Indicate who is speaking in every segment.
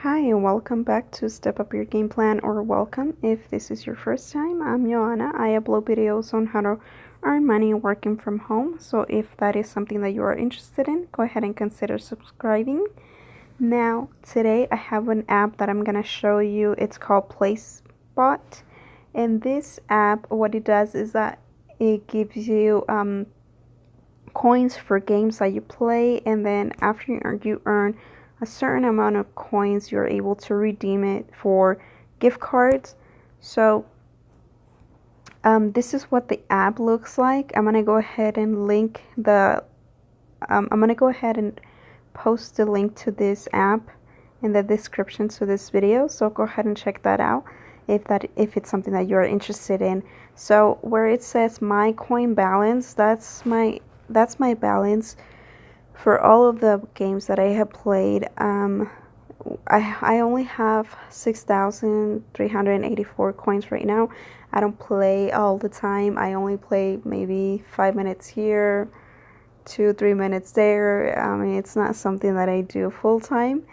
Speaker 1: Hi, and welcome back to Step Up Your Game Plan, or welcome if this is your first time. I'm Joanna. I upload videos on how to earn money working from home. So if that is something that you are interested in, go ahead and consider subscribing. Now, today I have an app that I'm gonna show you. It's called PlaySpot. And this app, what it does is that it gives you coins for games that you play, and then after you earn a certain amount of coins, you're able to redeem it for gift cards. So this is what the app looks like. I'm gonna go ahead and link the I'm gonna go ahead and post the link to this app in the description to this video, so go ahead and check that out if it's something that you're interested in. So where it says my coin balance, that's my balance for all of the games that I have played. I only have 6,384 coins right now. I don't play all the time. I only play maybe 5 minutes here, 2-3 minutes there. I mean, it's not something that I do full time.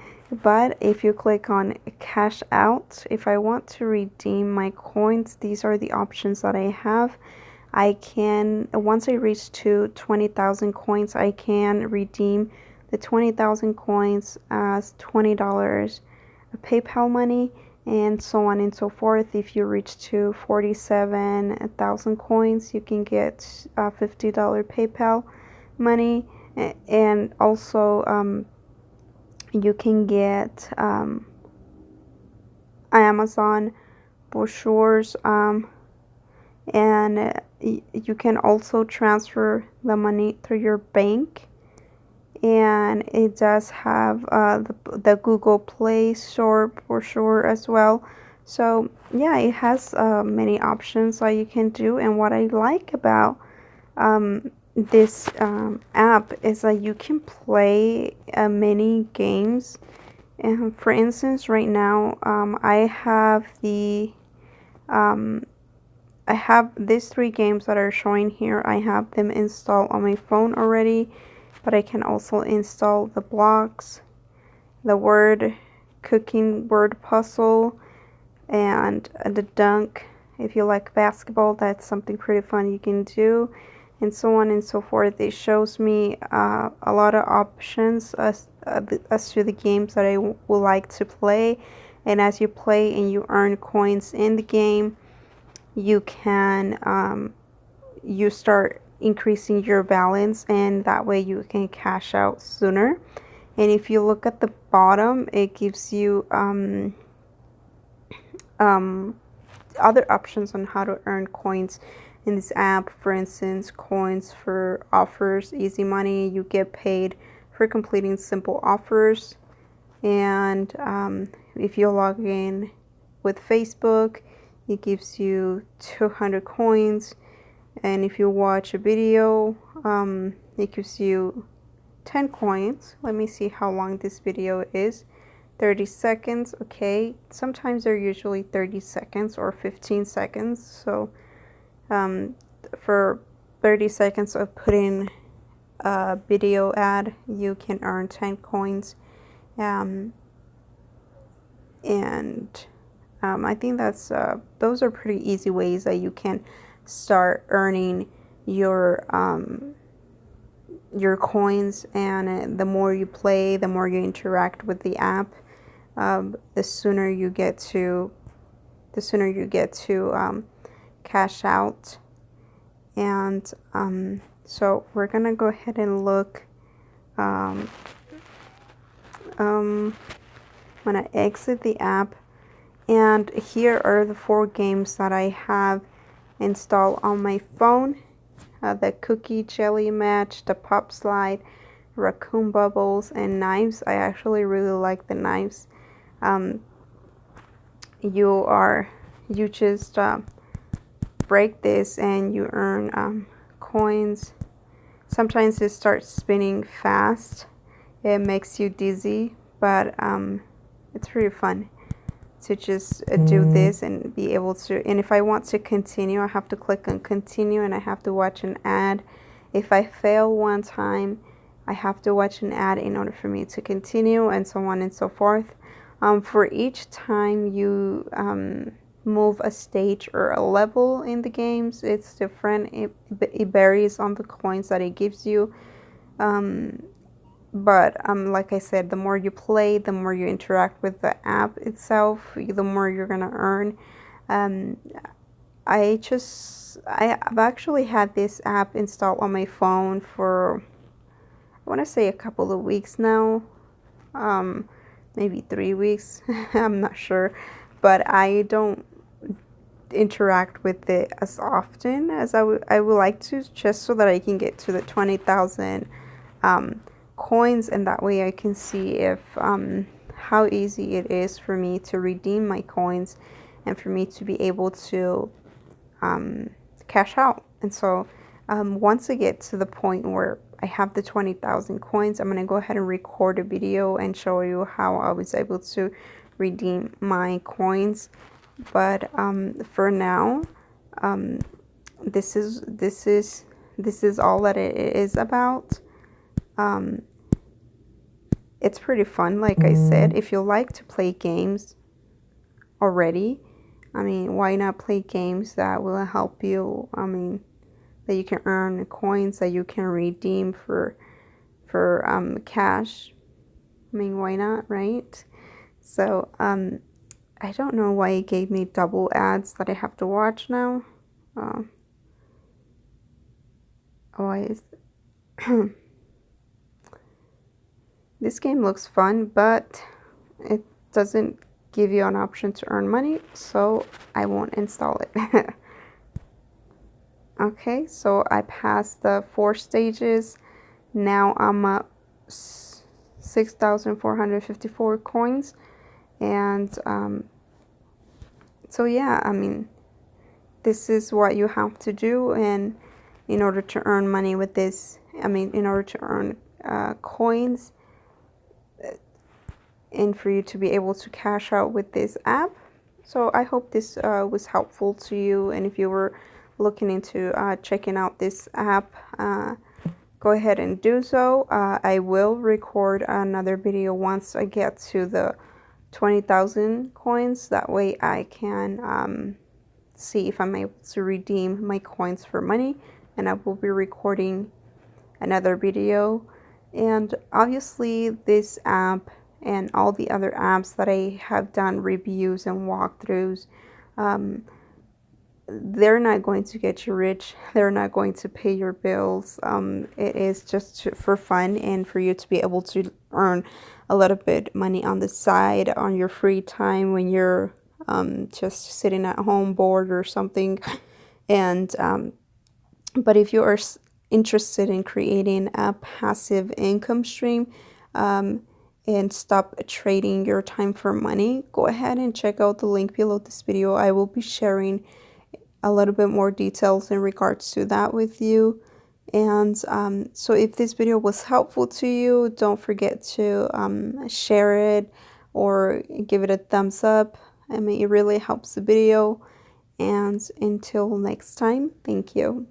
Speaker 1: But if you click on cash out, if I want to redeem my coins, these are the options that I have. I can, once I reach to 20,000 coins, I can redeem the 20,000 coins as $20 PayPal money, and so on and so forth. If you reach to 47,000 coins, you can get $50 PayPal money, and also you can get Amazon brochures, and you can also transfer the money through your bank, and it does have the Google Play Store brochure as well. So yeah, it has many options that you can do, and what I like about this app is that you can play many games. And for instance, right now I have I have these 3 games that are showing here. I have them installed on my phone already, but I can also install the blocks, the word cooking word puzzle, and the dunk. If you like basketball, that's something pretty fun you can do, and so on and so forth. It shows me a lot of options as to the games that I would like to play. And as you play and you earn coins in the game, you can you start increasing your balance, and that way you can cash out sooner. And if you look at the bottom, it gives you other options on how to earn coins in this app. For instance, coins for offers, easy money. You get paid for completing simple offers. And if you log in with Facebook, it gives you 200 coins. And if you watch a video, it gives you 10 coins. Let me see how long this video is. 30 seconds. Okay, sometimes they're usually 30 seconds or 15 seconds. So for 30 seconds of putting a video ad, you can earn 10 coins. I think those are pretty easy ways that you can start earning your coins. And the more you play, the more you interact with the app, the sooner you get to cash out. And so we're gonna go ahead and look. I'm gonna exit the app, and here are the 4 games that I have installed on my phone. The Cookie Jelly Match, the Pop Slide, Raccoon Bubbles, and Knives. I actually really like the Knives. You just break this and you earn coins. Sometimes it starts spinning fast. It makes you dizzy, but it's pretty fun to just do this and be able to. And if I want to continue, I have to click on continue, and I have to watch an ad. If I fail one time, I have to watch an ad in order for me to continue, and so on and so forth. For each time you move a stage or a level in the games, it's different. It varies on the coins that it gives you. But like I said, the more you play, the more you interact with the app itself, the more you're gonna earn. um, I've actually had this app installed on my phone for, I want to say, a couple of weeks now, maybe 3 weeks. I'm not sure, but I don't interact with it as often as I would like to, just so that I can get to the 20,000 coins, and that way I can see if how easy it is for me to redeem my coins and for me to be able to cash out. And so once I get to the point where I have the 20,000 coins, I'm going to go ahead and record a video and show you how I was able to redeem my coins. But for now, this is all that it is about. It's pretty fun, like I said. If you like to play games already, I mean, why not play games that will help you? I mean, that you can earn coins that you can redeem for cash. I mean, why not, right? So I don't know why it gave me double ads that I have to watch now. Why is this game looks fun, but it doesn't give you an option to earn money, so I won't install it. Okay, so I passed the 4 stages. Now I'm up 6,454 coins. And so yeah, I mean, this is what you have to do. And in order to earn money with this, I mean, in order to earn coins, and for you to be able to cash out with this app. So I hope this was helpful to you, and if you were looking into checking out this app, go ahead and do so. I will record another video once I get to the 20,000 coins. That way I can see if I'm able to redeem my coins for money, and I will be recording another video. And obviously this app and all the other apps that I have done reviews and walkthroughs, they're not going to get you rich. They're not going to pay your bills. It is just for fun and for you to be able to earn a little bit money on the side on your free time when you're just sitting at home bored or something. And but if you are interested in creating a passive income stream, and stop trading your time for money, go ahead and check out the link below this video. I will be sharing a little bit more details in regards to that with you. And so if this video was helpful to you, don't forget to share it or give it a thumbs up. I mean, it really helps the video. And until next time, thank you.